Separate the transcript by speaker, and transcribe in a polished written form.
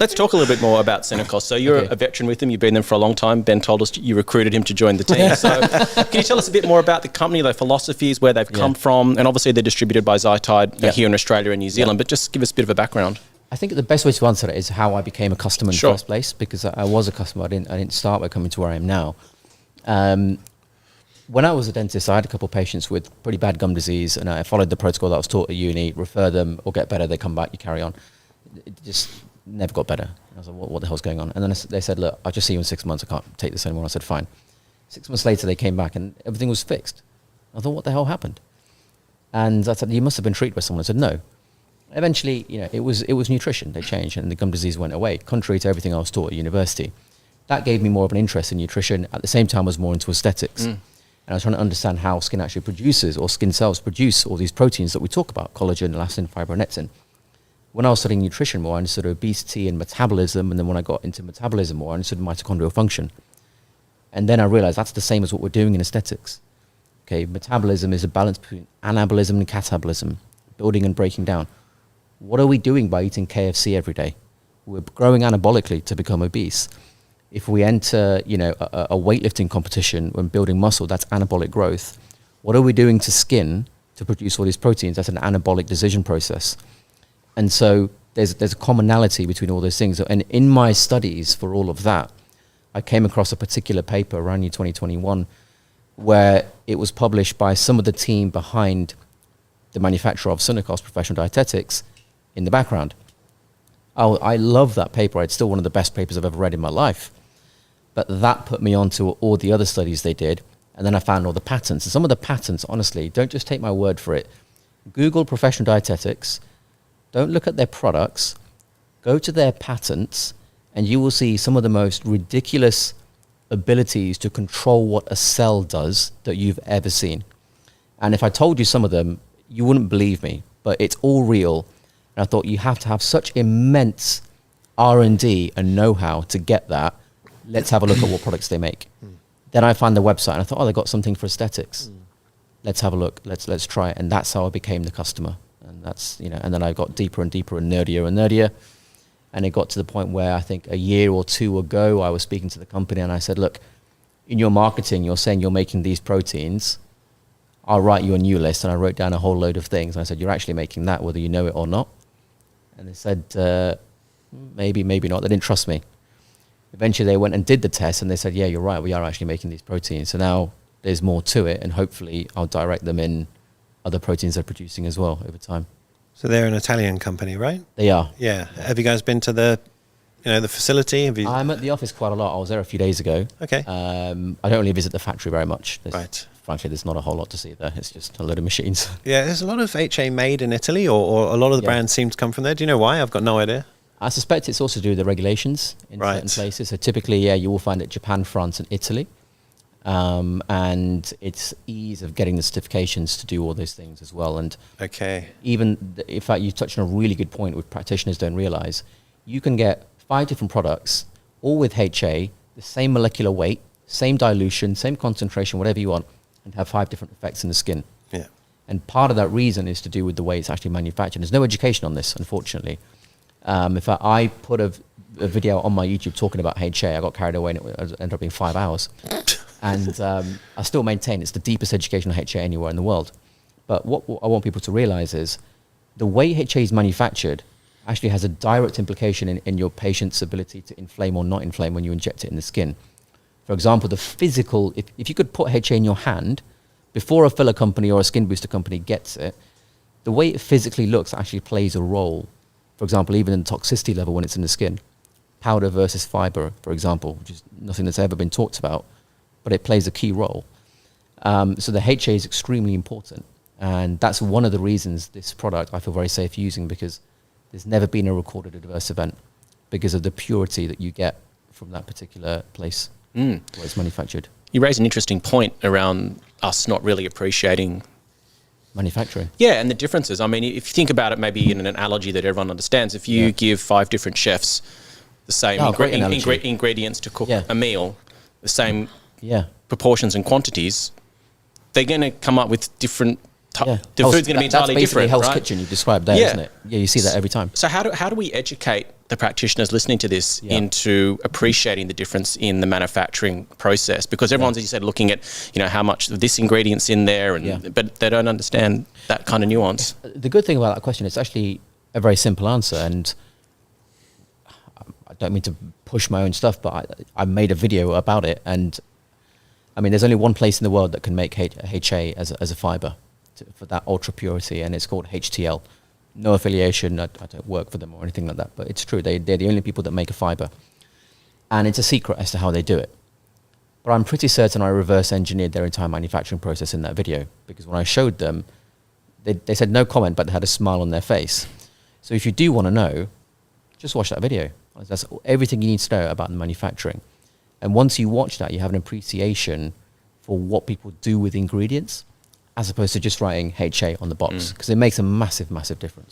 Speaker 1: Let's talk a little bit more about Synos. So you're a veteran with them. You've been there for a long time. Ben told us you recruited him to join the team. So can you tell us a bit more about the company, their philosophies, where they've come from? And obviously they're distributed by Zytide here in Australia and New Zealand, but just give us a bit of a background.
Speaker 2: I think the best way to answer it is how I became a customer in the first place, because I was a customer. I didn't start by coming to where I am now. When I was a dentist, I had a couple of patients with pretty bad gum disease, and I followed the protocol that I was taught at uni: refer them or get better, they come back, you carry on. It just never got better. I was like, what the hell's going on? And then they said, look, I'll just see you in 6 months. I can't take this anymore. I said, fine. 6 months later, they came back and everything was fixed. I thought, what the hell happened? And I said, you must have been treated by someone. I said, no. Eventually, it was nutrition. They changed and the gum disease went away, contrary to everything I was taught at university. That gave me more of an interest in nutrition. At the same time, I was more into aesthetics. And I was trying to understand how skin actually produces, or skin cells produce, all these proteins that we talk about: collagen, elastin, fibre, and nectin. When I was studying nutrition more, I understood obesity and metabolism. And then when I got into metabolism more, I understood mitochondrial function. And then I realized that's the same as what we're doing in aesthetics. Okay, metabolism is a balance between anabolism and catabolism, building and breaking down. What are we doing by eating KFC every day? We're growing anabolically to become obese. If we enter, a weightlifting competition when building muscle, that's anabolic growth. What are we doing to skin to produce all these proteins? That's an anabolic decision process. And so there's a commonality between all those things. And in my studies for all of that, I came across a particular paper around year 2021 where it was published by some of the team behind the manufacturer of Synos Professional Dietetics in the background. Oh, I love that paper. It's still one of the best papers I've ever read in my life. But that put me on to all the other studies they did. And then I found all the patents. And some of the patents, honestly, don't just take my word for it. Google Professional Dietetics. Don't look at their products. Go to their patents, and you will see some of the most ridiculous abilities to control what a cell does that you've ever seen. And if I told you some of them, you wouldn't believe me. But it's all real. And I thought you have to have such immense R&D and know-how to get that. Let's have a look at what products they make. Then I found the website and I thought, oh, they got something for aesthetics. Let's have a look. Let's try it. And that's how I became the customer. And that's, and then I got deeper and deeper and nerdier. And it got to the point where I think a year or two ago, I was speaking to the company and I said, look, in your marketing, you're saying you're making these proteins. I'll write you a new list. And I wrote down a whole load of things. And I said, you're actually making that, whether you know it or not. And they said, maybe not. They didn't trust me. Eventually they went and did the test and they said, yeah, you're right. We are actually making these proteins. So now there's more to it. And hopefully I'll direct them in other proteins they're producing as well over time.
Speaker 3: So they're an Italian company, right?
Speaker 2: They are.
Speaker 3: Yeah. Have you guys been to the facility?
Speaker 2: I'm at the office quite a lot. I was there a few days ago.
Speaker 3: Okay.
Speaker 2: I don't really visit the factory very much.
Speaker 3: Right.
Speaker 2: Frankly, there's not a whole lot to see there. It's just a load of machines.
Speaker 3: Yeah, there's a lot of HA made in Italy, or a lot of the brands seem to come from there. Do you know why? I've got no idea.
Speaker 2: I suspect it's also to do with the regulations in certain places. So typically, you will find it Japan, France, and Italy. And it's ease of getting the certifications to do all those things as well. And even, in fact, you touched on a really good point which practitioners don't realize. You can get 5 different products, all with HA, the same molecular weight, same dilution, same concentration, whatever you want, and have 5 different effects in the skin.
Speaker 3: Yeah.
Speaker 2: And part of that reason is to do with the way it's actually manufactured. There's no education on this, unfortunately. In fact, I put a video on my YouTube talking about HA. I got carried away and it ended up being 5 hours. And I still maintain it's the deepest education on HA anywhere in the world. But what I want people to realize is the way HA is manufactured actually has a direct implication in your patient's ability to inflame or not inflame when you inject it in the skin. For example, the physical, if you could put HA in your hand before a filler company or a skin booster company gets it, the way it physically looks actually plays a role. For example, even in the toxicity level when it's in the skin. Powder versus fibre, for example, which is nothing that's ever been talked about, but it plays a key role. So the HA is extremely important. And that's one of the reasons this product I feel very safe using, because there's never been a recorded adverse event because of the purity that you get from that particular place where it's manufactured.
Speaker 1: You raise an interesting point around us not really appreciating
Speaker 2: manufacturing.
Speaker 1: Yeah, and the differences. I mean, if you think about it maybe in an analogy that everyone understands, if you give 5 different chefs the same ingredients to cook a meal, the same proportions and quantities, they're going to come up with different... The food's going to be entirely different,
Speaker 2: Hell's
Speaker 1: right?
Speaker 2: Kitchen you described there, isn't it? Yeah, you see that every time.
Speaker 1: So how do we educate the practitioners listening to this into appreciating the difference in the manufacturing process, because everyone's, as you said, looking at, how much of this ingredient's in there, but they don't understand that kind of nuance.
Speaker 2: The good thing about that question, it's actually a very simple answer, and I don't mean to push my own stuff, but I made a video about it, and I mean, there's only one place in the world that can make HA as a fibre for that ultra purity, and it's called HTL. No affiliation, I don't work for them or anything like that, but it's true. They're the only people that make a fibre. And it's a secret as to how they do it. But I'm pretty certain I reverse engineered their entire manufacturing process in that video, because when I showed them, they said no comment, but they had a smile on their face. So if you do want to know, just watch that video. That's everything you need to know about the manufacturing. And once you watch that, you have an appreciation for what people do with ingredients, as opposed to just writing HA on the box, because it makes a massive, massive difference.